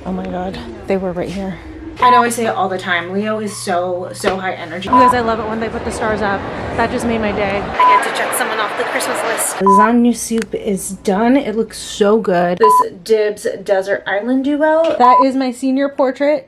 Oh my god, they were right here. I know I say it all the time. Leo is so high energy. You guys, I love it when they put the stars up. That just made my day. I get to check someone off the Christmas list. Lasagna soup is done. It looks so good. This Dibs Desert Island duo. That is my senior portrait.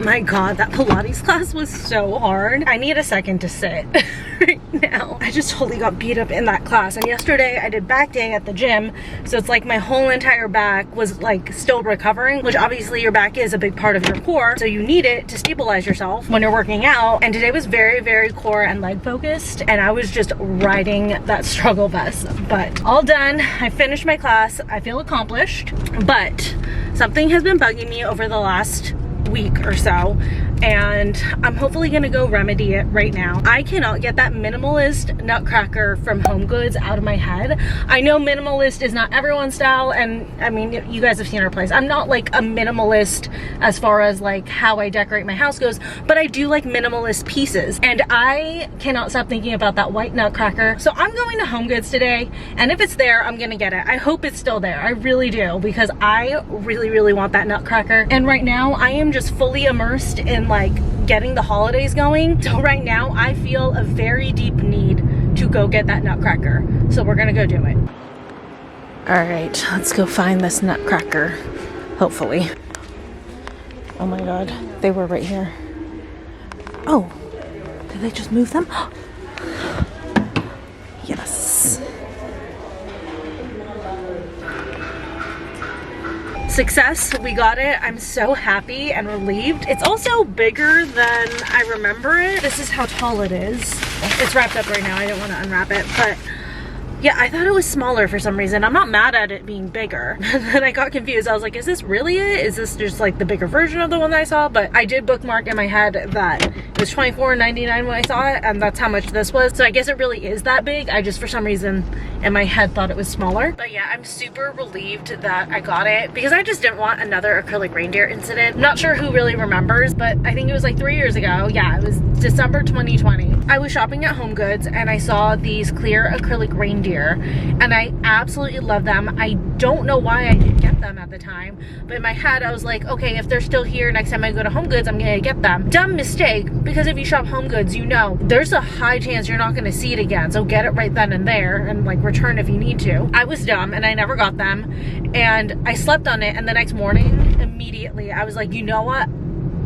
My god, that Pilates class was so hard. I need a second to sit right now. I just totally got beat up in that class. And yesterday I did back day at the gym, so it's like my whole entire back was like still recovering, which obviously your back is a big part of your core, so you need it to stabilize yourself when you're working out. And today was very core and leg focused, and I was just riding that struggle bus. But all done. I finished my class. I feel accomplished, but something has been bugging me over the last week or so, and I'm hopefully gonna go remedy it right now. I cannot get that minimalist nutcracker from Home Goods out of my head. I know minimalist is not everyone's style, and I mean, you guys have seen our place. I'm not like a minimalist as far as like how I decorate my house goes, but I do like minimalist pieces, and I cannot stop thinking about that white nutcracker. So I'm going to Home Goods today, and if it's there, I'm gonna get it. I hope it's still there. I really do, because I really want that nutcracker. And right now I am just fully immersed in like getting the holidays going. So right now I feel a very deep need to go get that nutcracker. So we're gonna go do it. All right, let's go find this nutcracker, hopefully. Oh my god, they were right here. Oh, did they just move them? Yes. Success, we got it. I'm so happy and relieved. It's also bigger than I remember it. This is how tall it is. It's wrapped up right now. I didn't want to unwrap it, but yeah, I thought it was smaller for some reason. I'm not mad at it being bigger. Then I got confused. I was like, is this really it? Is this just like the bigger version of the one that I saw? But I did bookmark in my head that it was $24.99 when I saw it, and that's how much this was. So I guess it really is that big. I just, for some reason, in my head thought it was smaller. But yeah, I'm super relieved that I got it, because I just didn't want another acrylic reindeer incident. I'm not sure who really remembers, but I think it was like 3 years ago. Yeah, it was December 2020. I was shopping at Home Goods and I saw these clear acrylic reindeer, and I absolutely love them. I don't know why I didn't get them at the time, but in my head I was like, okay, if they're still here next time I go to Home Goods, I'm gonna get them. Dumb mistake, because if you shop Home Goods, you know there's a high chance you're not gonna see it again, so get it right then and there and like return if you need to. I was dumb and I never got them, and I slept on it, and the next morning immediately I was like, you know what,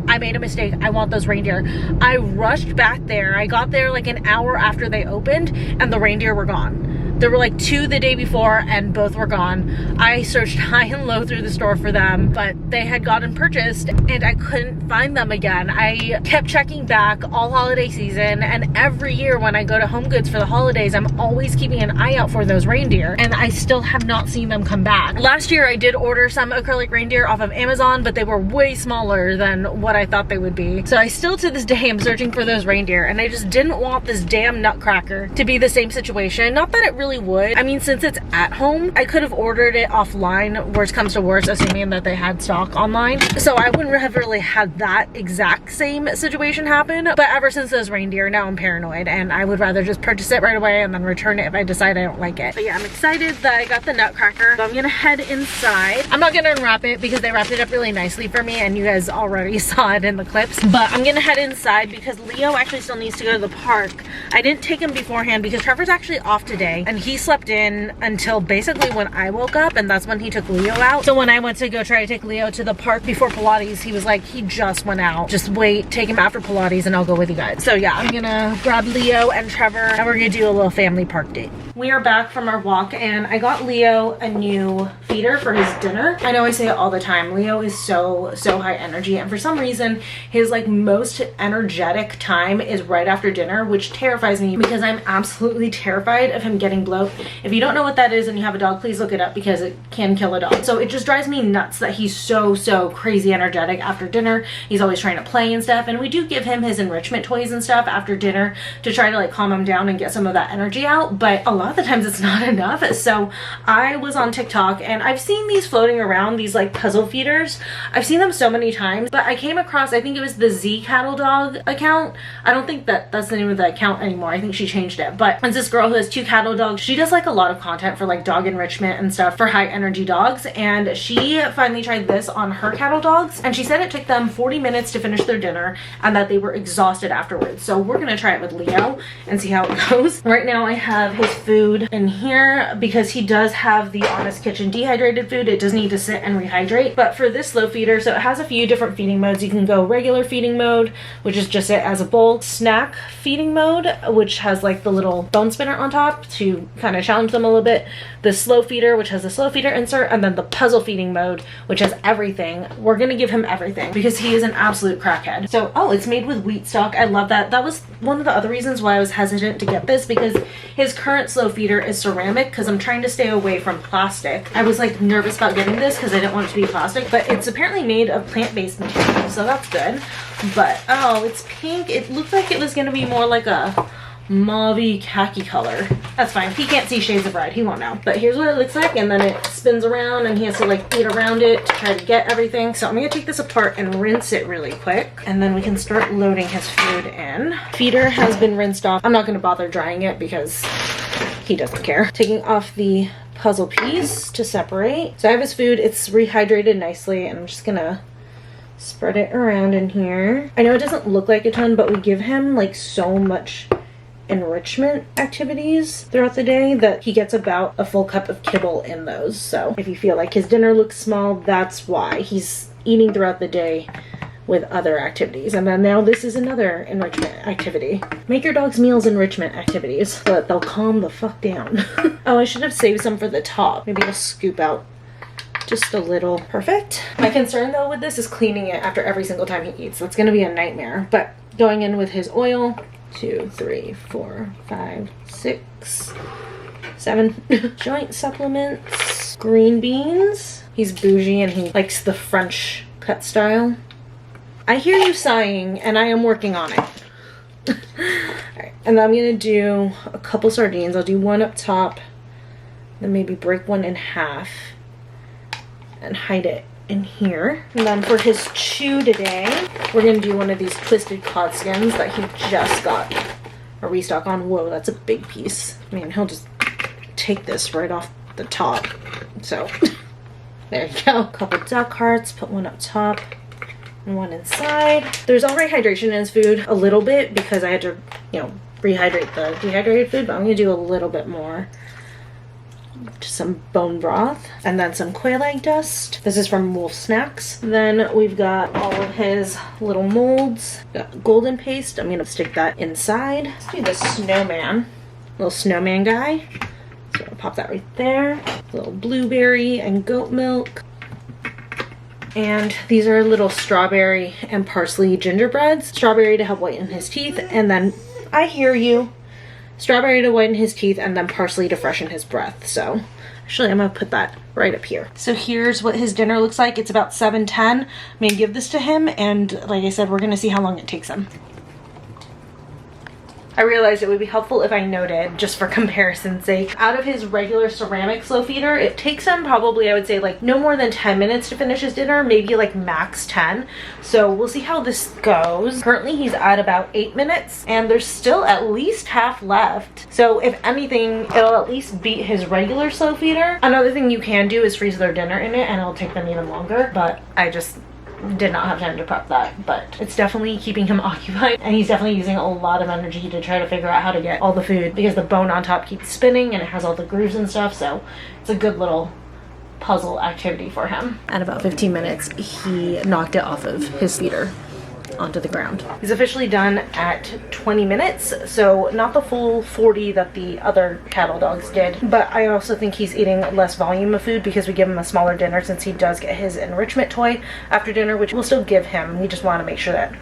I made a mistake. I want those reindeer. I rushed back there. I got there like an hour after they opened, and the reindeer were gone. There were like 2 the day before, and both were gone. I searched high and low through the store for them, but they had gotten purchased and I couldn't find them again. I kept checking back all holiday season, and every year when I go to Home Goods for the holidays, I'm always keeping an eye out for those reindeer, and I still have not seen them come back. Last year I did order some acrylic reindeer off of Amazon, but they were way smaller than what I thought they would be. So I still to this day am searching for those reindeer, and I just didn't want this damn nutcracker to be the same situation. Not that it really would. I mean, since it's at home, I could have ordered it offline, worst comes to worst, assuming that they had stock online. So I wouldn't have really had that exact same situation happen. But ever since those reindeer, now I'm paranoid, and I would rather just purchase it right away and then return it if I decide I don't like it. But yeah, I'm excited that I got the nutcracker. So I'm gonna head inside. I'm not gonna unwrap it because they wrapped it up really nicely for me, and you guys already saw it in the clips. But I'm gonna head inside because Leo actually still needs to go to the park. I didn't take him beforehand because Trevor's actually off today, and and he slept in until basically when I woke up, and that's when he took Leo out. So when I went to go try to take Leo to the park before Pilates, he was like, he just went out. Just wait, take him after Pilates and I'll go with you guys. So yeah, I'm gonna grab Leo and Trevor and we're gonna do a little family park date. We are back from our walk and I got Leo a new feeder for his dinner. I know I say it all the time, Leo is so high energy, and for some reason his like most energetic time is right after dinner, which terrifies me because I'm absolutely terrified of him getting bloat. If you don't know what that is and you have a dog, please look it up because it can kill a dog. So it just drives me nuts that he's so crazy energetic after dinner. He's always trying to play and stuff, and we do give him his enrichment toys and stuff after dinner to try to like calm him down and get some of that energy out, but a lot of the times it's not enough. So I was on TikTok and I've seen these floating around, these like puzzle feeders. I've seen them so many times, but I came across, I think it was the Z Cattle Dog account. I don't think that's the name of the account anymore. I think she changed it, but it's this girl who has 2 cattle dogs. She does like a lot of content for like dog enrichment and stuff for high energy dogs, and she finally tried this on her cattle dogs and she said it took them 40 minutes to finish their dinner and that they were exhausted afterwards. So we're gonna try it with Leo and see how it goes. Right now I have his food in here because he does have the Honest Kitchen dehydrated food. It does need to sit and rehydrate, but for this slow feeder, so it has a few different feeding modes. You can go regular feeding mode, which is just it as a bowl, snack feeding mode, which has like the little bone spinner on top to kind of challenge them a little bit, the slow feeder, which has the slow feeder insert, and then the puzzle feeding mode, which has everything. We're gonna give him everything because he is an absolute crackhead. So, oh, it's made with wheat stock. I love that. That was one of the other reasons why I was hesitant to get this, because his current slow feeder is ceramic, because I'm trying to stay away from plastic. I was like nervous about getting this because I didn't want it to be plastic, but it's apparently made of plant-based material, so that's good. But oh, it's pink. It looked like it was gonna be more like a mauve khaki color. That's fine. He can't see shades of red. He won't know. But here's what it looks like, and then it spins around and he has to like eat around it to try to get everything. So I'm gonna take this apart and rinse it really quick, and then we can start loading his food in. Feeder has been rinsed off. I'm not gonna bother drying it because he doesn't care. Taking off the puzzle piece to separate. So I have his food. It's rehydrated nicely, and I'm just gonna spread it around in here. I know it doesn't look like a ton, but we give him like so much enrichment activities throughout the day that he gets about a full cup of kibble in those. So if you feel like his dinner looks small, that's why. He's eating throughout the day with other activities. And then now this is another enrichment activity. Make your dog's meals enrichment activities so that they'll calm the fuck down. Oh, I should have saved some for the top. Maybe I'll scoop out just a little. Perfect. My concern though with this is cleaning it after every single time he eats. That's gonna be a nightmare. But going in with his oil, 2, 3, 4, 5, 6, 7 joint supplements, green beans. He's bougie and he likes the French cut style. I hear you sighing and I am working on it. Alright, and then I'm gonna do a couple sardines. I'll do one up top, then maybe break one in half and hide it in here. And then for his chew today, we're gonna do one of these twisted cod skins that he just got a restock on. Whoa, that's a big piece. I mean, he'll just take this right off the top. So there you go. A couple duck hearts, put one up top and one inside. There's already hydration in his food, a little bit, because I had to, you know, rehydrate the dehydrated food, but I'm gonna do a little bit more. Just some bone broth and then some quail egg dust. This is from Wolf Snacks. Then we've got all of his little molds. Got golden paste. I'm gonna stick that inside. Let's do the snowman, little snowman guy. So I'll pop that right there. A little blueberry and goat milk. And these are little strawberry and parsley gingerbreads. Strawberry to help whiten his teeth, and then, I hear you, strawberry to whiten his teeth, and then parsley to freshen his breath. So actually I'm gonna put that right up here. So here's what his dinner looks like. It's about 7:10. I'm gonna give this to him, and like I said, we're gonna see how long it takes him. I realized it would be helpful if I noted, just for comparison's sake, out of his regular ceramic slow feeder, it takes him probably, I would say, like no more than 10 minutes to finish his dinner, maybe like max 10. So we'll see how this goes. Currently he's at about 8 minutes, and there's still at least half left. So if anything, it'll at least beat his regular slow feeder. Another thing you can do is freeze their dinner in it, and it'll take them even longer, but did not have time to prep that, but it's definitely keeping him occupied, and he's definitely using a lot of energy to try to figure out how to get all the food, because the bone on top keeps spinning and it has all the grooves and stuff, so it's a good little puzzle activity for him. At about 15 minutes, he knocked it off of his feeder onto the ground. He's officially done at 20 minutes, so not the full 40 that the other cattle dogs did, but I also think he's eating less volume of food because we give him a smaller dinner, since he does get his enrichment toy after dinner, which we'll still give him. We just want to make sure that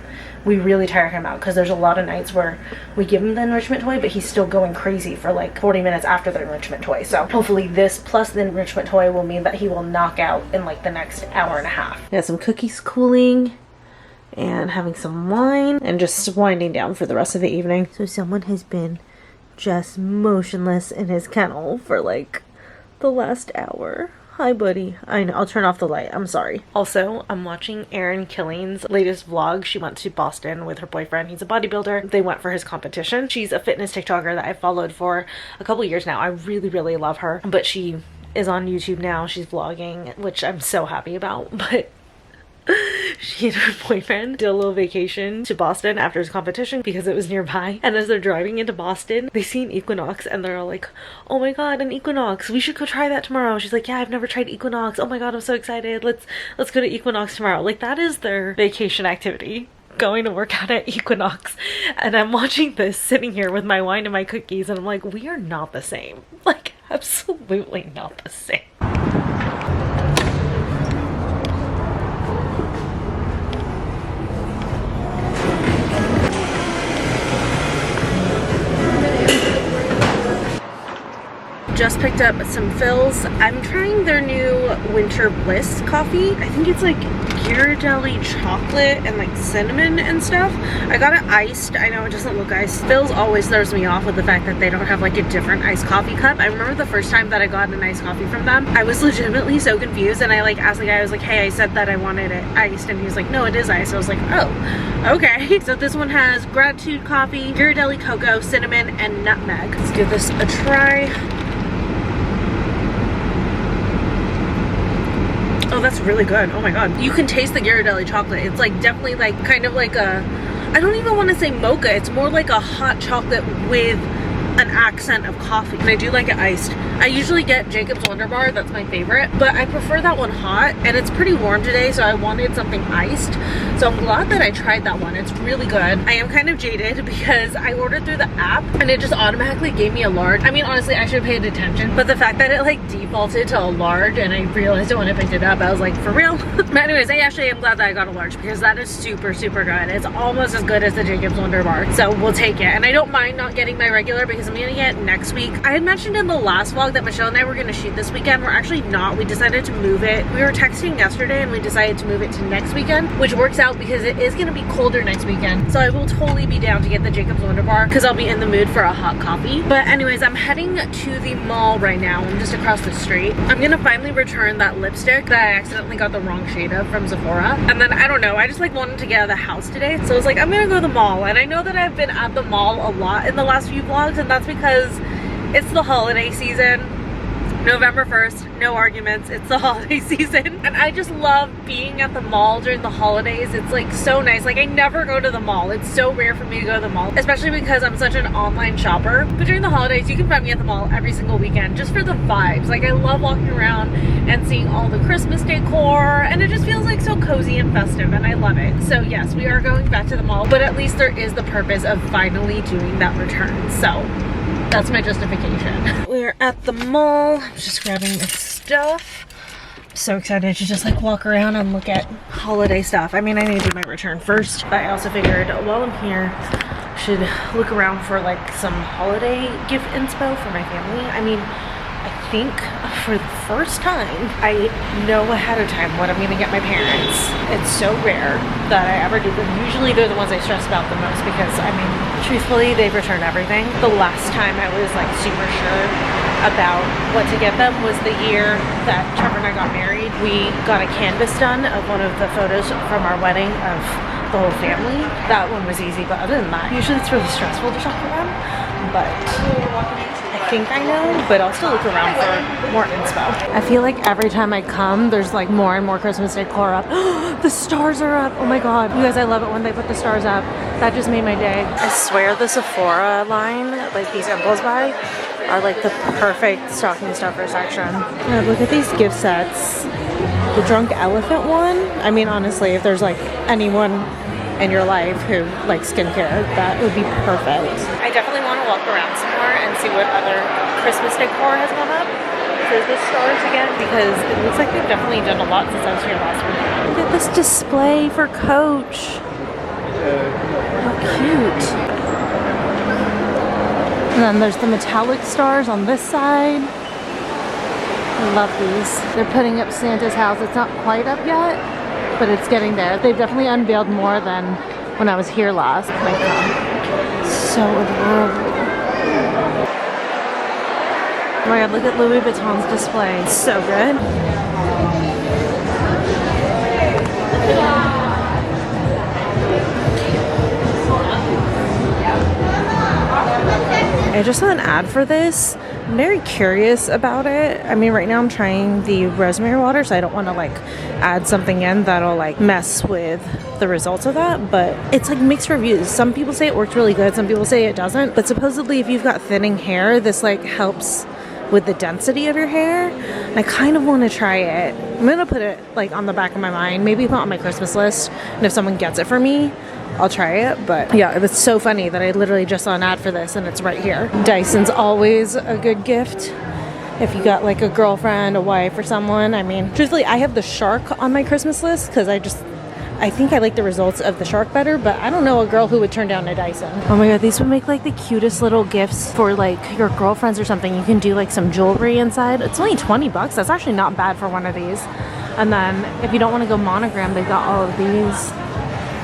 we really tire him out, because there's a lot of nights where we give him the enrichment toy but he's still going crazy for like 40 minutes after the enrichment toy. So hopefully this plus the enrichment toy will mean that he will knock out in like the next hour and a half. Got some cookies cooling and having some wine and just winding down for the rest of the evening. So someone has been just motionless in his kennel for like the last hour. Hi, buddy. I know. I'll turn off the light. I'm sorry. Also, I'm watching Erin Killing's latest vlog. She went to Boston with her boyfriend. He's a bodybuilder. They went for his competition. She's a fitness TikToker that I've followed for a couple years now. I really, really love her. But she is on YouTube now. She's vlogging, which I'm so happy about. But she and her boyfriend did a little vacation to Boston after his competition because it was nearby, and as they're driving into Boston they see an Equinox and they're all like, oh my god, an Equinox, we should go try that tomorrow. She's like, yeah, I've never tried Equinox, oh my god, I'm so excited, let's go to Equinox tomorrow. Like, that is their vacation activity, going to work out at Equinox. And I'm watching this sitting here with my wine and my cookies, and I'm like, we are not the same. Like, absolutely not the same. Just picked up some fills. I'm trying their new Winter Bliss coffee. I think it's like Ghirardelli chocolate and like cinnamon and stuff. I got it iced. I know it doesn't look iced. Phil's always throws me off with the fact that they don't have like a different iced coffee cup. I remember the first time that I got an iced coffee from them, I was legitimately so confused, and I like asked the guy, I was like, hey, I said that I wanted it iced, and he was like, no, it is iced. I was like, oh, okay. So this one has gratitude coffee, Ghirardelli cocoa, cinnamon, and nutmeg. Let's give this a try. Oh, that's really good. Oh my god. You can taste the Ghirardelli chocolate. It's like definitely like kind of like a, I don't even want to say mocha. It's more like a hot chocolate with an accent of coffee. And I do like it iced. I usually get Jacob's Wonder Bar, that's my favorite, but I prefer that one hot, and it's pretty warm today, so I wanted something iced. So I'm glad that I tried that one. It's really good. I am kind of jaded because I ordered through the app and it just automatically gave me a large. I mean, honestly, I should have paid attention, but the fact that it like defaulted to a large and I realized it when I picked it up, I was like, for real? But anyways, I actually am glad that I got a large because that is super, super good. It's almost as good as the Jacob's Wonder Bar, so we'll take it. And I don't mind not getting my regular because I'm gonna get next week. I had mentioned in the last vlog that Michelle and I were gonna shoot this weekend. We're actually not. We decided to move it. We were texting yesterday and we decided to move it to next weekend, which works out because it is gonna be colder next weekend. So I will totally be down to get the Jacob's Wonder Bar because I'll be in the mood for a hot coffee. But anyways, I'm heading to the mall right now. I'm just across the street. I'm gonna finally return that lipstick that I accidentally got the wrong shade of from Sephora. And then I don't know, I just like wanted to get out of the house today. So I was like, I'm gonna go to the mall. And I know that I've been at the mall a lot in the last few vlogs, and that's because it's the holiday season. November 1st, no arguments, it's the holiday season. And I just love being at the mall during the holidays. It's like so nice. Like, I never go to the mall. It's so rare for me to go to the mall, especially because I'm such an online shopper. But during the holidays, you can find me at the mall every single weekend just for the vibes. Like, I love walking around and seeing all the Christmas decor, and it just feels like so cozy and festive, and I love it. So yes, we are going back to the mall, but at least there is the purpose of finally doing that return. So that's my justification. We're at the mall. I'm just grabbing my stuff. I'm so excited to just like walk around and look at holiday stuff. I mean, I need to do my return first, but I also figured while I'm here, I should look around for like some holiday gift inspo for my family. I mean, I think for the first time, I know ahead of time what I'm gonna get my parents. It's so rare that I ever do them. Usually they're the ones I stress about the most because, I mean, truthfully, they've returned everything. The last time I was like super sure about what to get them was the year that Trevor and I got married. We got a canvas done of one of the photos from our wedding of the whole family. That one was easy, but other than that, usually it's really stressful to shop for them. But I think I know, but I'll still look around for more inspo. I feel like every time I come, there's like more and more Christmas decor up. The stars are up. Oh my God. You guys, I love it when they put the stars up. That just made my day. I swear the Sephora line, like these impulse buy, are like the perfect stocking stuffer section. Yeah, look at these gift sets. The drunk elephant one. I mean, honestly, if there's like anyone in your life who likes skincare, that would be perfect. I definitely want to walk around some more and see what other Christmas decor has gone up for the stars again, because it looks like they've definitely done a lot since I was here last week. Look at this display for Coach. How cute. And then there's the metallic stars on this side. I love these. They're putting up Santa's house. It's not quite up yet, but it's getting there. They've definitely unveiled more than when I was here last. Oh my God. So adorable. Oh my God, look at Louis Vuitton's display. It's so good. I just saw an ad for this. I'm very curious about it. I mean, right now I'm trying the rosemary water, so I don't want to like add something in that'll like mess with the results of that, but it's like mixed reviews. Some people say it worked really good, some people say it doesn't, but supposedly if you've got thinning hair, this like helps with the density of your hair. And I kind of want to try it. I'm gonna put it like on the back of my mind, maybe put it on my Christmas list, and if someone gets it for me, I'll try it. But yeah, it was so funny that I literally just saw an ad for this and it's right here. Dyson's always a good gift if you got like a girlfriend, a wife, or someone. I mean, truthfully, I have the Shark on my Christmas list because I think I like the results of the Shark better, but I don't know a girl who would turn down a Dyson. Oh my God, these would make like the cutest little gifts for like your girlfriends or something. You can do like some jewelry inside. It's only 20 bucks. That's actually not bad for one of these. And then if you don't want to go monogram, they've got all of these.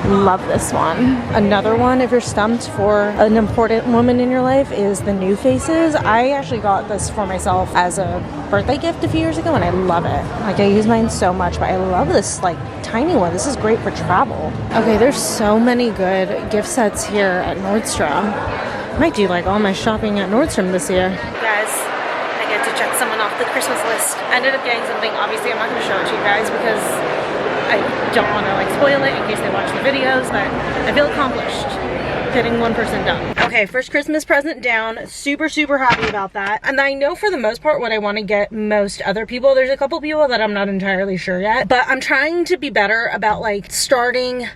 Love this one. Another one, if you're stumped for an important woman in your life, is the New Faces. I actually got this for myself as a birthday gift a few years ago and I love it. Like, I use mine so much, but I love this like tiny one. This is great for travel. Okay, there's so many good gift sets here at Nordstrom. I might do like all my shopping at Nordstrom this year. Guys, I get to check someone off the Christmas list. I ended up getting something. Obviously, I'm not going to show it to you guys because I don't want to like spoil it in case they watch the videos, but I feel accomplished getting one person done. Okay, first Christmas present down. Super, super happy about that. And I know for the most part what I want to get most other people. There's a couple people that I'm not entirely sure yet, but I'm trying to be better about like starting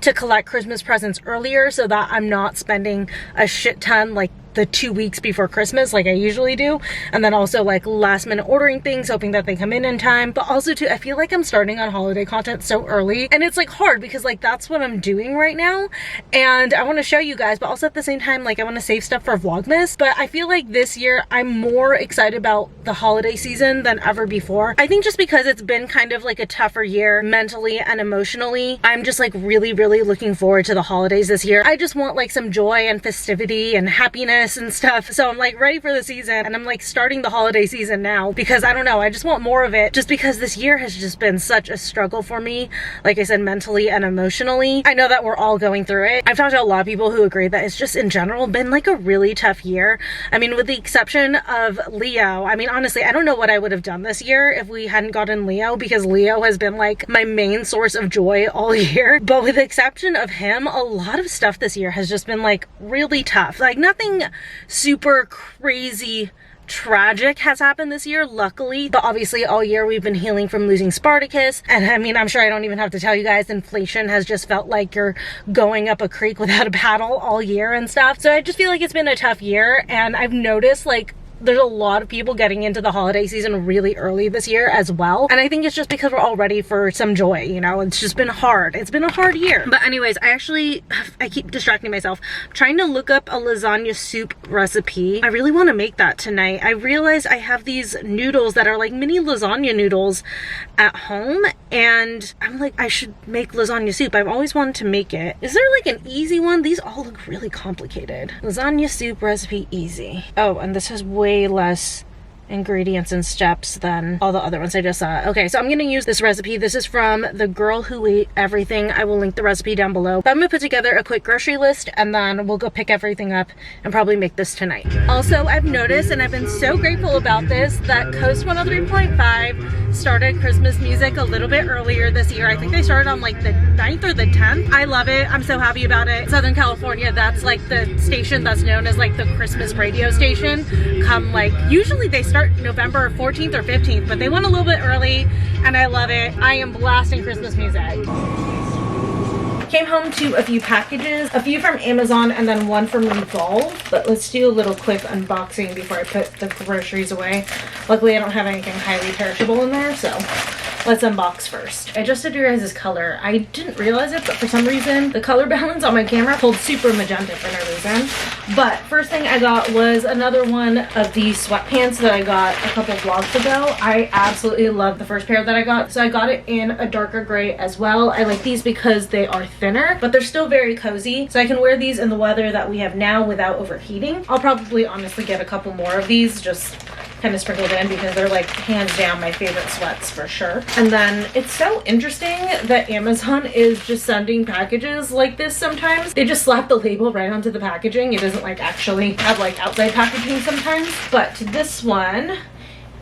to collect Christmas presents earlier so that I'm not spending a shit ton like the 2 weeks before Christmas like I usually do, and then also like last minute ordering things hoping that they come in time. But also too, I feel like I'm starting on holiday content so early and it's like hard because like that's what I'm doing right now and I want to show you guys, but also at the same time like I want to save stuff for Vlogmas. But I feel like this year I'm more excited about the holiday season than ever before. I think just because it's been kind of like a tougher year mentally and emotionally, I'm just like really looking forward to the holidays this year. I just want like some joy and festivity and happiness and stuff, so I'm like ready for the season and I'm like starting the holiday season now because I don't know, I just want more of it just because this year has just been such a struggle for me, like I said, mentally and emotionally. I know that we're all going through it. I've talked to a lot of people who agree that it's just in general been like a really tough year. I mean, with the exception of Leo, I mean honestly I don't know what I would have done this year if we hadn't gotten Leo, because Leo has been like my main source of joy all year. But with the exception of him, a lot of stuff this year has just been like really tough. Like nothing super crazy tragic has happened this year, luckily, but obviously all year we've been healing from losing Spartacus, and I mean I'm sure I don't even have to tell you guys, inflation has just felt like you're going up a creek without a paddle all year and stuff. So I just feel like it's been a tough year, and I've noticed like there's a lot of people getting into the holiday season really early this year as well. And I think it's just because we're all ready for some joy, you know? It's just been hard. It's been a hard year. But anyways, I keep distracting myself. I'm trying to look up a lasagna soup recipe. I really want to make that tonight. I realized I have these noodles that are like mini lasagna noodles at home, and I'm like, I should make lasagna soup. I've always wanted to make it. Is there like an easy one? These all look really complicated. Lasagna soup recipe easy. Oh, and this has way less ingredients and steps than all the other ones I just saw. Okay, so I'm gonna use this recipe. This is from The Girl Who Ate Everything. I will link the recipe down below. But I'm gonna put together a quick grocery list and then we'll go pick everything up and probably make this tonight. Also, I've noticed, and I've been so grateful about this, that Coast 103.5 started Christmas music a little bit earlier this year. I think they started on like the 9th or the 10th. I love it. I'm so happy about it. Southern California, that's like the station that's known as like the Christmas radio station. Come like, usually they start November 14th or 15th, but they went a little bit early and I love it. I am blasting Christmas music. Came home to a few packages, a few from Amazon and then one from Revolve. But let's do a little quick unboxing before I put the groceries away. Luckily I don't have anything highly perishable in there, so let's unbox first. I adjusted your guys' color. I didn't realize it, but for some reason the color balance on my camera pulled super magenta for no reason. But first thing I got was another one of these sweatpants that I got a couple vlogs ago. I absolutely love the first pair that I got. So I got it in a darker gray as well. I like these because they are thinner, but they're still very cozy. So I can wear these in the weather that we have now without overheating. I'll probably honestly get a couple more of these, just kind of sprinkled in, because they're like hands down my favorite sweats for sure. And then it's so interesting that Amazon is just sending packages like this sometimes. They just slap the label right onto the packaging. It doesn't like actually have like outside packaging sometimes. But this one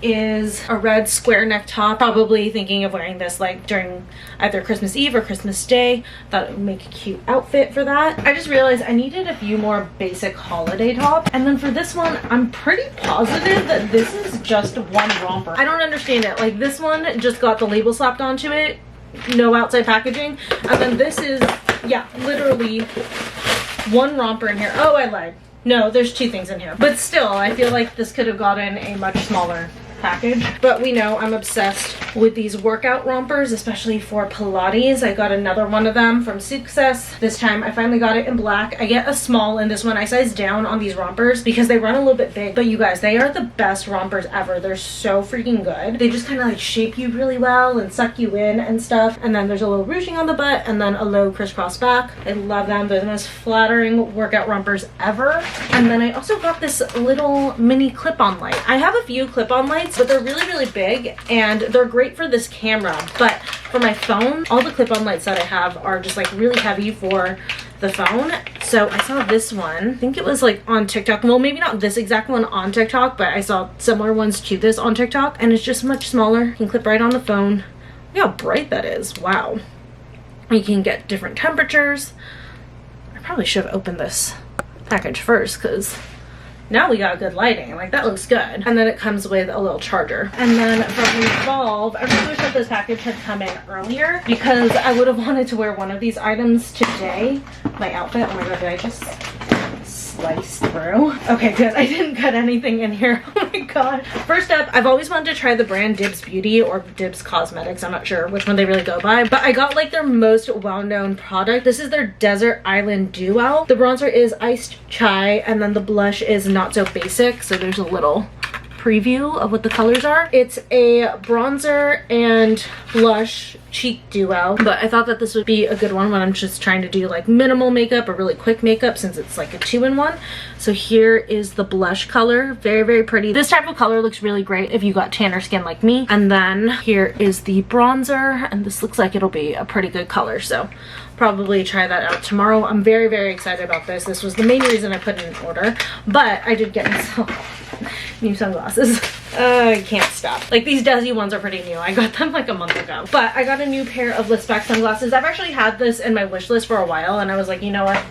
is a red square neck top. Probably thinking of wearing this like during either Christmas Eve or Christmas Day. Thought it would make a cute outfit for that. I just realized I needed a few more basic holiday tops. And then for this one, I'm pretty positive that this is just one romper. I don't understand it. Like this one just got the label slapped onto it. No outside packaging. And then this is, yeah, literally one romper in here. Oh, I lied. No, there's two things in here. But still, I feel like this could have gotten a much smaller package. But we know I'm obsessed with these workout rompers, especially for Pilates. I got another one of them from Success. This time I finally got it in black. I get a small in this one. I size down on these rompers because they run a little bit big. But you guys, they are the best rompers ever. They're so freaking good. They just kind of like shape you really well and suck you in and stuff. And then there's a little ruching on the butt and then a low crisscross back. I love them. They're the most flattering workout rompers ever. And then I also got this little mini clip-on light. I have a few clip-on lights, but they're really, really big and they're great for this camera. But for my phone, all the clip-on lights that I have are just like really heavy for the phone. So I saw this one, I think it was like on TikTok. Well, maybe not this exact one on TikTok, but I saw similar ones to this on TikTok, and it's just much smaller. You can clip right on the phone. Look how bright that is. Wow. You can get different temperatures. I probably should have opened this package first because now we got good lighting. Like, that looks good. And then it comes with a little charger. And then from Revolve, I really wish that this package had come in earlier because I would have wanted to wear one of these items today. My outfit. Oh my god, did I just slice through? Okay, good. I didn't cut anything in here. Oh my god. First up, I've always wanted to try the brand Dibs Beauty or Dibs Cosmetics. I'm not sure which one they really go by, but I got like their most well-known product. This is their Desert Island Duo. The bronzer is Iced Chai, and then the blush is Not So Basic. So there's a little preview of what the colors are. It's a bronzer and blush cheek duo, but I thought that this would be a good one when I'm just trying to do like minimal makeup or really quick makeup, since it's like a 2-in-1. So here is the blush color. Very, very pretty. This type of color looks really great if you got tanner skin like me. And then here is the bronzer, and this looks like it'll be a pretty good color, so probably try that out tomorrow. I'm very, very excited about this. This was the main reason I put it in order, but I did get myself new sunglasses. I can't stop. Like, these Desi ones are pretty new. I got them like a month ago. But I got a new pair of Lispec sunglasses. I've actually had this in my wish list for a while, and I was like, you know what?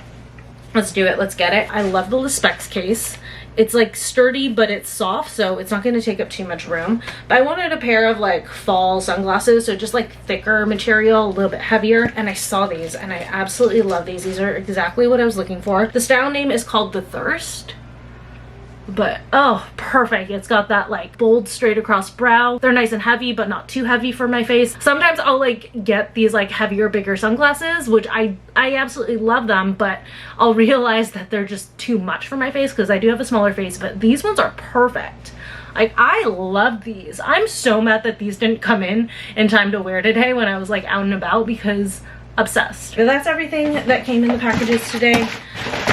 Let's do it. Let's get it. I love the Lispec case. It's like sturdy, but it's soft, so it's not going to take up too much room. But I wanted a pair of like fall sunglasses, so just like thicker material, a little bit heavier. And I saw these and I absolutely love these. These are exactly what I was looking for. The style name is called The Thirst. But oh, perfect. It's got that like bold straight across brow. They're nice and heavy, but not too heavy for my face. Sometimes I'll like get these like heavier, bigger sunglasses, which I absolutely love them, but I'll realize that they're just too much for my face because I do have a smaller face. But these ones are perfect. Like, I love these. I'm so mad that these didn't come in time to wear today when I was like out and about, because obsessed. But that's everything that came in the packages today.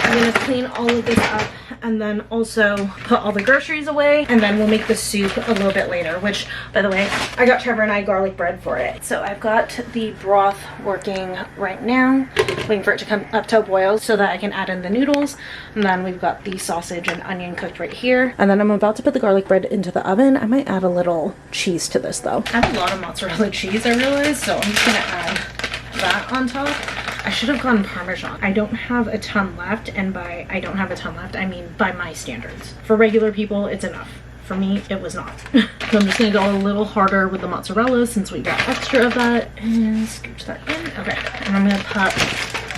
I'm gonna clean all of this up and then also put all the groceries away, and then we'll make the soup a little bit later, which, by the way, I got Trevor and I garlic bread for it. So I've got the broth working right now, waiting for it to come up to a boil so that I can add in the noodles. And then we've got the sausage and onion cooked right here. And then I'm about to put the garlic bread into the oven. I might add a little cheese to this though. I have a lot of mozzarella cheese, I realize, so I'm just gonna add that on top. I should have gone Parmesan. I don't have a ton left, and by I don't have a ton left, I mean by my standards. For regular people, it's enough. For me, it was not. So I'm just gonna go a little harder with the mozzarella since we got extra of that, and scooch that in. Okay, and I'm gonna pop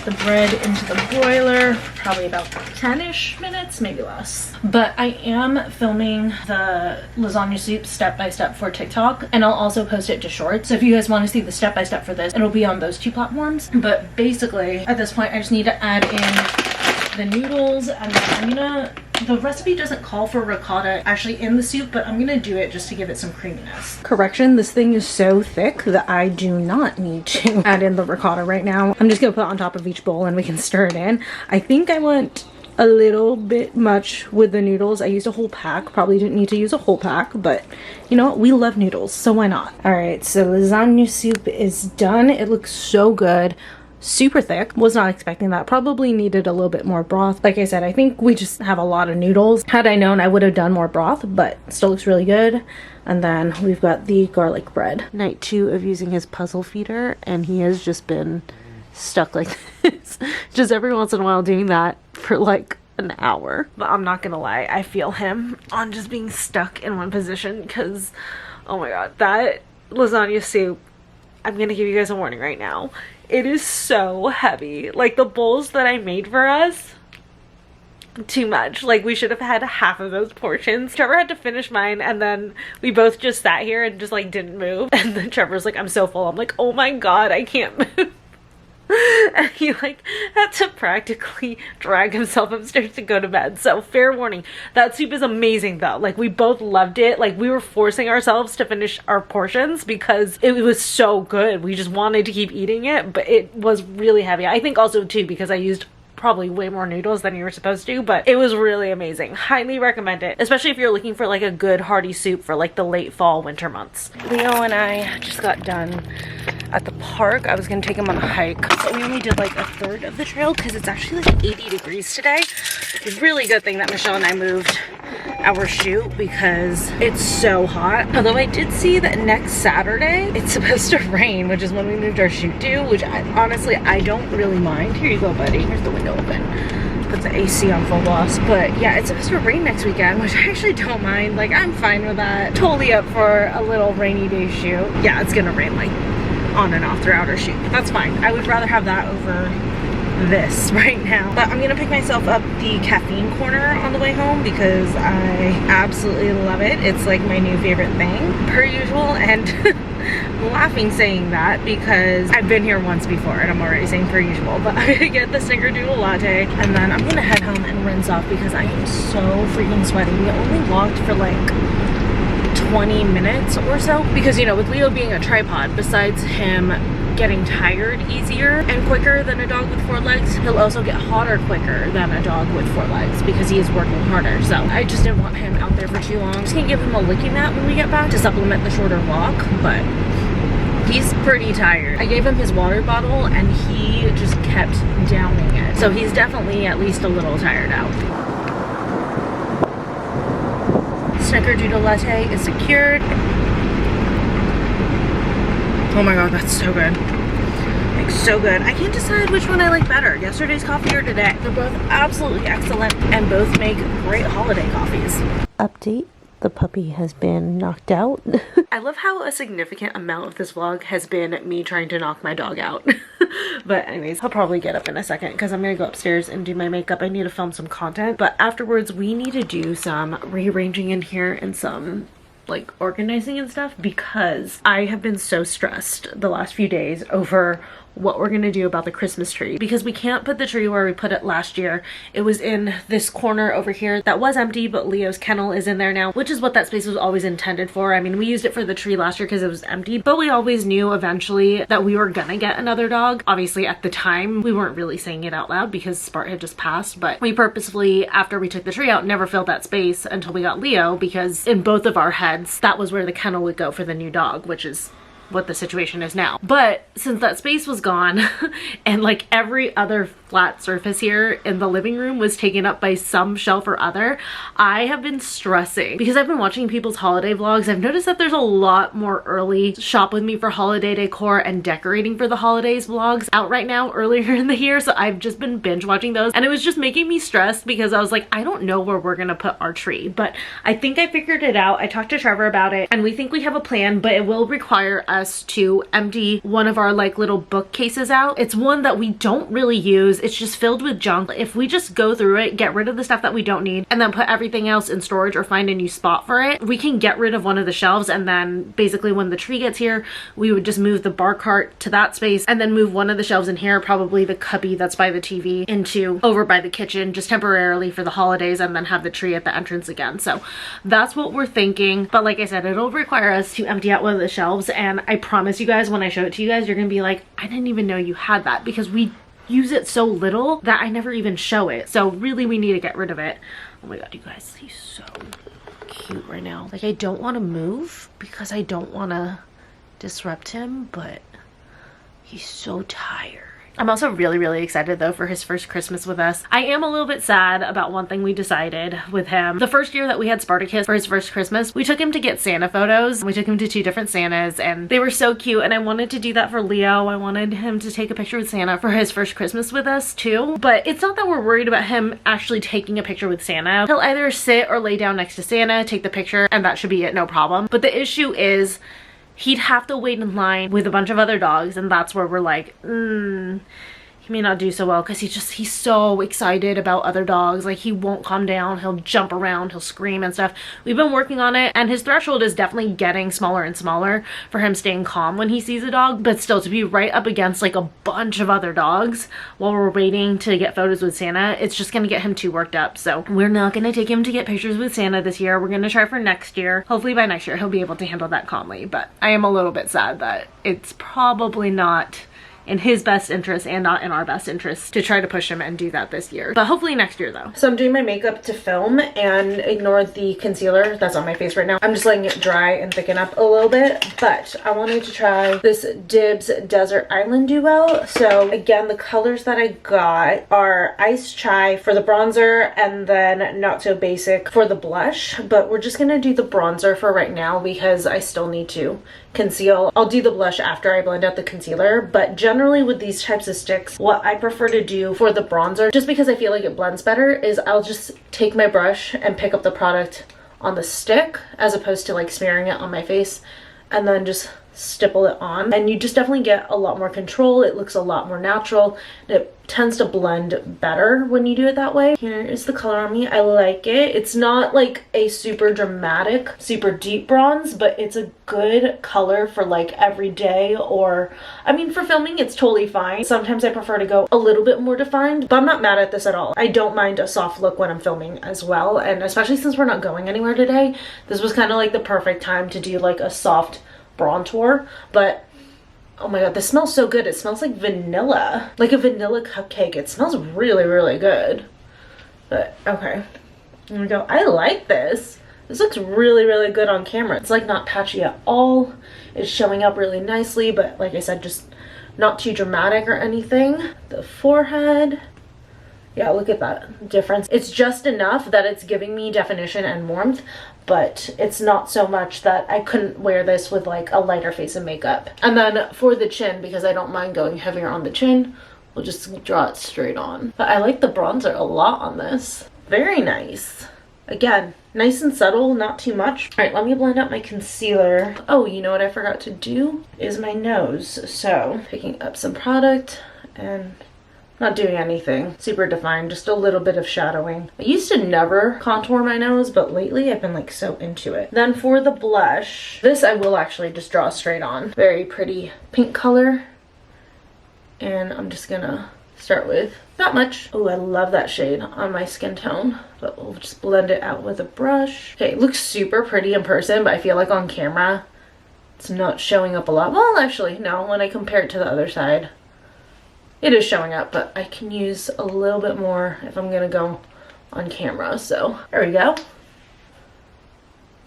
the bread into the broiler for probably about 10-ish minutes, maybe less. But I am filming the lasagna soup step-by-step for TikTok, and I'll also post it to shorts. So if you guys want to see the step-by-step for this, it'll be on those two platforms. But basically, at this point, I just need to add in the noodles, and then the recipe doesn't call for ricotta actually in the soup, but I'm gonna do it just to give it some creaminess. Correction, this thing is so thick that I do not need to add in the ricotta right now. I'm just gonna put it on top of each bowl and we can stir it in. I think I went a little bit much with the noodles. I used a whole pack, probably didn't need to use a whole pack, but you know what, we love noodles, so why not? All right, so lasagna soup is done. It looks so good. Super thick. Was not expecting that. Probably needed a little bit more broth. Like I said, I think we just have a lot of noodles. Had I known, I would have done more broth, but still looks really good. And then we've got the garlic bread. Night 2 of using his puzzle feeder, and he has just been stuck like this. Just every once in a while doing that for like an hour. But I'm not gonna lie, I feel him on just being stuck in one position because, oh my god, that lasagna soup, I'm gonna give you guys a warning right now. It is so heavy. Like, the bowls that I made for us, too much. Like, we should have had half of those portions. Trevor had to finish mine, and then we both just sat here and just like didn't move. And then Trevor's like, I'm so full. I'm like, oh my god, I can't move. And he like had to practically drag himself upstairs to go to bed. So fair warning, that soup is amazing though. Like, we both loved it. Like, we were forcing ourselves to finish our portions because it was so good. We just wanted to keep eating it, but it was really heavy. I think also too because I used probably way more noodles than you were supposed to, but it was really amazing. Highly recommend it, especially if you're looking for like a good hearty soup for like the late fall winter months. Leo and I just got done at the park. I was gonna take him on a hike, but we only did like a third of the trail because it's actually like 80 degrees today. It's a really good thing that Michelle and I moved our shoot because it's so hot. Although I did see that next Saturday it's supposed to rain, which is when we moved our shoot to, which honestly I don't really mind. Here you go, buddy. Here's the window open. Put the AC on full blast. But yeah, it's supposed to rain next weekend, which I actually don't mind. Like, I'm fine with that. Totally up for a little rainy day shoot. Yeah, it's gonna rain like on and off throughout our shoot. That's fine. I would rather have that over this right now. But I'm gonna pick myself up the caffeine corner on the way home because I absolutely love it. It's like my new favorite thing per usual, and I'm laughing saying that because I've been here once before and I'm already saying per usual. But I'm gonna get the snickerdoodle latte and then I'm gonna head home and rinse off because I am so freaking sweaty. We only walked for like 20 minutes or so because, you know, with Leo being a tripod, besides him getting tired easier and quicker than a dog with 4 legs, he'll also get hotter quicker than a dog with 4 legs because he is working harder. So I just didn't want him out there for too long. I'm just gonna give him a licking mat when we get back to supplement the shorter walk, but he's pretty tired. I gave him his water bottle and he just kept downing it. So he's definitely at least a little tired out. Snickerdoodle latte is secured. Oh my god, that's so good. Like, so good. I can't decide which one I like better, yesterday's coffee or today. They're both absolutely excellent and both make great holiday coffees. Update. The puppy has been knocked out. I love how a significant amount of this vlog has been me trying to knock my dog out. But anyways, I'll probably get up in a second because I'm gonna go upstairs and do my makeup. I need to film some content, but afterwards we need to do some rearranging in here and some like organizing and stuff because I have been so stressed the last few days over what we're gonna do about the Christmas tree, because we can't put the tree where we put it last year. It was in this corner over here that was empty, but Leo's kennel is in there now, which is what that space was always intended for. I mean, we used it for the tree last year because it was empty, but we always knew eventually that we were gonna get another dog. Obviously at the time we weren't really saying it out loud because Spart had just passed, but we purposefully, after we took the tree out, never filled that space until we got Leo, because in both of our heads that was where the kennel would go for the new dog, which is what the situation is now. But since that space was gone and like every other flat surface here in the living room was taken up by some shelf or other, I have been stressing because I've been watching people's holiday vlogs. I've noticed that there's a lot more early shop with me for holiday decor and decorating for the holidays vlogs out right now earlier in the year, so I've just been binge watching those, and it was just making me stressed because I was like, I don't know where we're gonna put our tree, but I think I figured it out. I talked to Trevor about it and we think we have a plan, but it will require us to empty one of our like little bookcases out. It's one that we don't really use. It's just filled with junk. If we just go through it, get rid of the stuff that we don't need, and then put everything else in storage or find a new spot for it, we can get rid of one of the shelves, and then basically when the tree gets here, we would just move the bar cart to that space and then move one of the shelves in here, probably the cubby that's by the TV, into over by the kitchen just temporarily for the holidays, and then have the tree at the entrance again. So that's what we're thinking. But like I said, it'll require us to empty out one of the shelves, and I promise you guys, when I show it to you guys, you're gonna be like, I didn't even know you had that, because we use it so little that I never even show it. So really we need to get rid of it. Oh my god, you guys, he's so cute right now. Like, I don't want to move because I don't want to disrupt him, but he's so tired. I'm also really excited though for his first Christmas with us. I am a little bit sad about one thing we decided with him. The first year that we had Spartacus for his first Christmas, we took him to get Santa photos. We took him to 2 different Santas and they were so cute, and I wanted to do that for Leo. I wanted him to take a picture with Santa for his first Christmas with us too. But it's not that we're worried about him actually taking a picture with Santa. He'll either sit or lay down next to Santa, take the picture, and that should be it, no problem. But the issue is he'd have to wait in line with a bunch of other dogs, and that's where we're like, he may not do so well, because he's so excited about other dogs. Like, he won't calm down, he'll jump around, he'll scream and stuff. We've been working on it, and his threshold is definitely getting smaller and smaller for him staying calm when he sees a dog, but still, to be right up against like a bunch of other dogs while we're waiting to get photos with Santa, it's just gonna get him too worked up. So we're not gonna take him to get pictures with Santa this year. We're gonna try for next year. Hopefully by next year he'll be able to handle that calmly, but I am a little bit sad that it's probably not in his best interest and not in our best interest to try to push him and do that this year. But hopefully next year though. So I'm doing my makeup to film, and ignore the concealer that's on my face right now. I'm just letting it dry and thicken up a little bit, but I wanted to try this Dibs Desert Island Duo. So again, the colors that I got are Ice Chai for the bronzer and then Not So Basic for the blush, but we're just gonna do the bronzer for right now because I still need to conceal. I'll do the blush after I blend out the concealer, but generally with these types of sticks, what I prefer to do for the bronzer, just because I feel like it blends better, is I'll just take my brush and pick up the product on the stick as opposed to like smearing it on my face, and then just stipple it on, and you just definitely get a lot more control. It looks a lot more natural, and it tends to blend better when you do it that way. Here is the color on me. I like it. It's not like a super dramatic, super deep bronze, but it's a good color for like every day, or I mean for filming it's totally fine. Sometimes I prefer to go a little bit more defined, but I'm not mad at this at all. I don't mind a soft look when I'm filming as well, and especially since we're not going anywhere today, this was kind of like the perfect time to do like a soft bronzer. But oh my god, this smells so good. It smells like vanilla, like a vanilla cupcake. It smells really good. But okay, here we go. I like this. This looks really good on camera. It's like not patchy at all. It's showing up really nicely, but like I said, just not too dramatic or anything. The forehead, yeah, look at that difference. It's just enough that it's giving me definition and warmth, but it's not so much that I couldn't wear this with like a lighter face of makeup. And then for the chin, because I don't mind going heavier on the chin, we'll just draw it straight on. But I like the bronzer a lot on this. Very nice. Again, nice and subtle, not too much. All right, let me blend out my concealer. Oh, you know what I forgot to do is my nose. So picking up some product and not doing anything super defined, just a little bit of shadowing. I used to never contour my nose, but lately I've been like so into it. Then for the blush, this I will actually just draw straight on. Very pretty pink color. And I'm just gonna start with that much. Oh, I love that shade on my skin tone, but we'll just blend it out with a brush. Okay, it looks super pretty in person, but I feel like on camera it's not showing up a lot. Well, actually, no, when I compare it to the other side, it is showing up, but I can use a little bit more if I'm gonna go on camera. So there we go.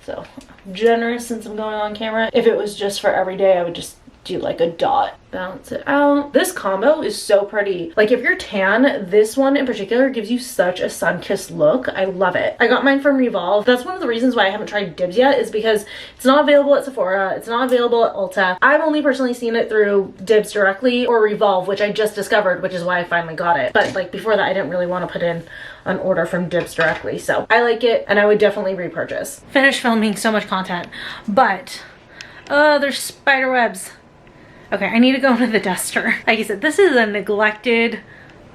So I'm generous since I'm going on camera. If it was just for every day, I would just do like a dot, balance it out. This combo is so pretty. Like if you're tan, this one in particular gives you such a sun-kissed look. I love it. I got mine from Revolve. That's one of the reasons why I haven't tried Dibs yet, is because it's not available at Sephora. It's not available at Ulta. I've only personally seen it through Dibs directly or Revolve, which I just discovered, which is why I finally got it. But like before that, I didn't really want to put in an order from Dibs directly. So I like it and I would definitely repurchase. Finished filming so much content, but there's spider webs. Okay, I need to go into the duster. Like I said, this is a neglected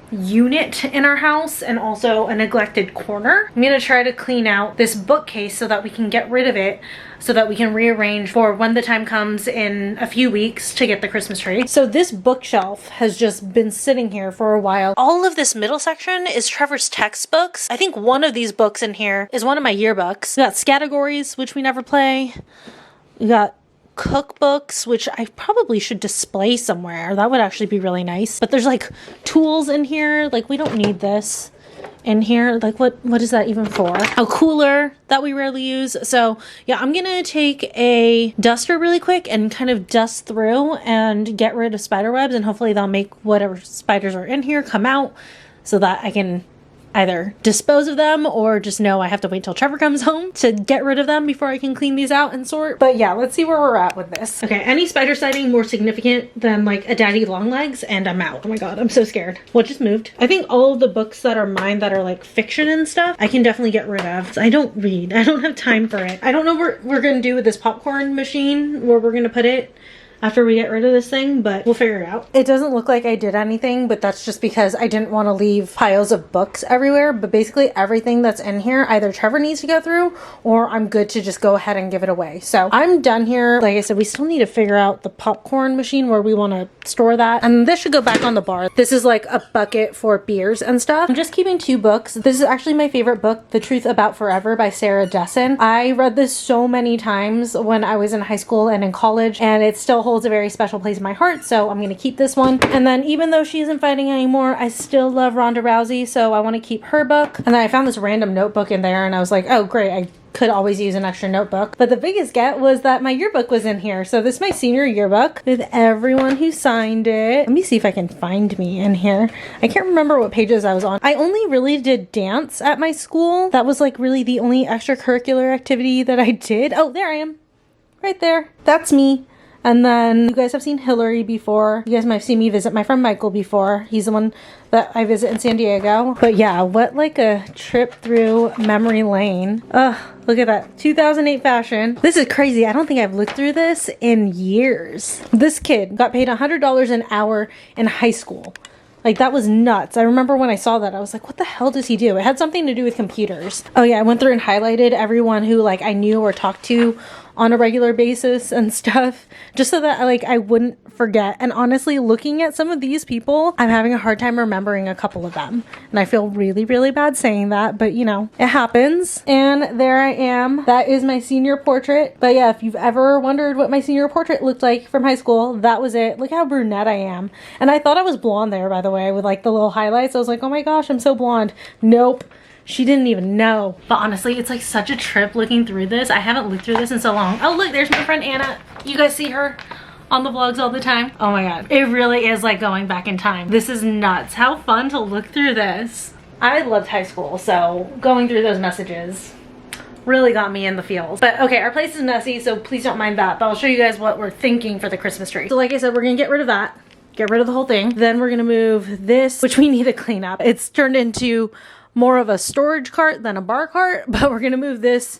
unit in our house and also a neglected corner. I'm gonna try to clean out this bookcase so that we can get rid of it, so that we can rearrange for when the time comes in a few weeks to get the Christmas tree. So this bookshelf has just been sitting here for a while. All of this middle section is Trevor's textbooks. I think one of these books in here is one of my yearbooks. We got Categories, which we never play. We got cookbooks, which I probably should display somewhere. That would actually be really nice. But there's like tools in here. Like we don't need this in here. Like what is that even for? A cooler that we rarely use. So yeah, I'm gonna take a duster really quick and kind of dust through and get rid of spider webs, and hopefully they'll make whatever spiders are in here come out so that I can either dispose of them or just know I have to wait till Trevor comes home to get rid of them before I can clean these out and sort. But yeah, let's see where we're at with this. Okay, any spider sighting more significant than like a daddy long legs and I'm out. Oh my god, I'm so scared. What just moved? I think all of the books that are mine that are like fiction and stuff, I can definitely get rid of. I don't read. I don't have time for it. I don't know what we're gonna do with this popcorn machine, where we're gonna put it after we get rid of this thing, but we'll figure it out. It doesn't look like I did anything, but that's just because I didn't want to leave piles of books everywhere. But basically everything that's in here, either Trevor needs to go through or I'm good to just go ahead and give it away. So I'm done here. Like I said, we still need to figure out the popcorn machine where we want to store that. And this should go back on the bar. This is like a bucket for beers and stuff. I'm just keeping 2 books. This is actually my favorite book, The Truth About Forever by Sarah Dessen. I read this so many times when I was in high school and in college, and it still holds a very special place in my heart, so I'm gonna keep this one. And then even though she isn't fighting anymore, I still love Ronda Rousey, so I want to keep her book. And then I found this random notebook in there and I was like, oh great, I could always use an extra notebook. But the biggest get was that my yearbook was in here. So this is my senior yearbook with everyone who signed it. Let me see if I can find me in here. I can't remember what pages I was on. I only really did dance at my school. That was like really the only extracurricular activity that I did. Oh, there I am. Right there. That's me. And then you guys have seen Hillary before. You guys might have seen me visit my friend Michael before. He's the one that I visit in San Diego. But yeah, what like a trip through memory lane. Ugh, look at that. 2008 fashion. This is crazy. I don't think I've looked through this in years. This kid got paid $100 an hour in high school. Like that was nuts. I remember when I saw that, I was like, what the hell does he do? It had something to do with computers. Oh yeah, I went through and highlighted everyone who like I knew or talked to on a regular basis and stuff, just so that like I wouldn't forget. And honestly, looking at some of these people, I'm having a hard time remembering a couple of them. And I feel really, really bad saying that, but you know, it happens. And there I am. That is my senior portrait. But yeah, if you've ever wondered what my senior portrait looked like from high school, that was it. Look how brunette I am. And I thought I was blonde there, by the way, with like the little highlights. I was like, oh my gosh, I'm so blonde. Nope. She didn't even know. But honestly, it's like such a trip looking through this. I haven't looked through this in so long. Oh look, there's my friend Anna. You guys see her on the vlogs all the time. Oh my god. It really is like going back in time. This is nuts. How fun to look through this. I loved high school, so going through those messages really got me in the feels. But okay, our place is messy, so please don't mind that. But I'll show you guys what we're thinking for the Christmas tree. So like I said, we're gonna get rid of that. Get rid of the whole thing. Then we're gonna move this, which we need to clean up. It's turned into more of a storage cart than a bar cart, but we're gonna move this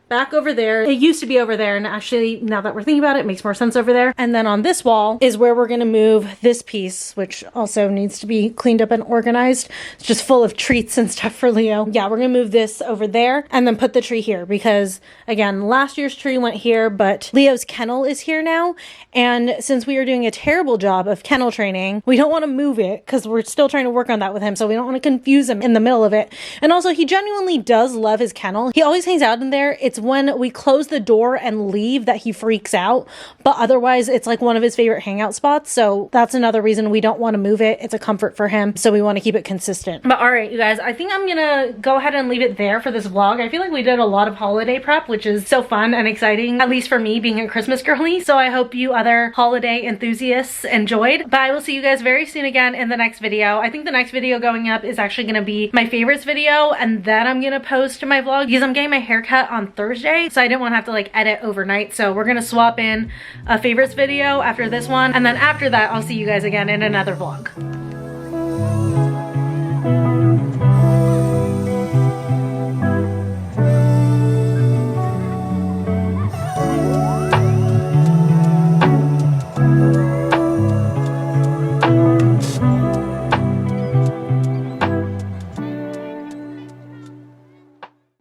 back over there. It used to be over there, and actually now that we're thinking about it, it makes more sense over there. And then on this wall is where we're gonna move this piece, which also needs to be cleaned up and organized. It's just full of treats and stuff for Leo. Yeah, we're gonna move this over there and then put the tree here because, again, last year's tree went here, but Leo's kennel is here now. And since we are doing a terrible job of kennel training, we don't want to move it because we're still trying to work on that with him, so we don't want to confuse him in the middle of it. And also, he genuinely does love his kennel. He always hangs out in there. It's when we close the door and leave that he freaks out, but otherwise it's like one of his favorite hangout spots. So that's another reason we don't want to move it. It's a comfort for him, so we want to keep it consistent. But all right, you guys, I think I'm gonna go ahead and leave it there for this vlog. I feel like we did a lot of holiday prep, which is so fun and exciting, at least for me being a Christmas girly. So I hope you other holiday enthusiasts enjoyed. But I will see you guys very soon again in the next video. I think the next video going up is actually gonna be my favorites video, and then I'm gonna post my vlog because I'm getting my hair cut on Thursday, so I didn't want to have to like edit overnight. So we're gonna swap in a favorites video after this one, and then after that I'll see you guys again in another vlog.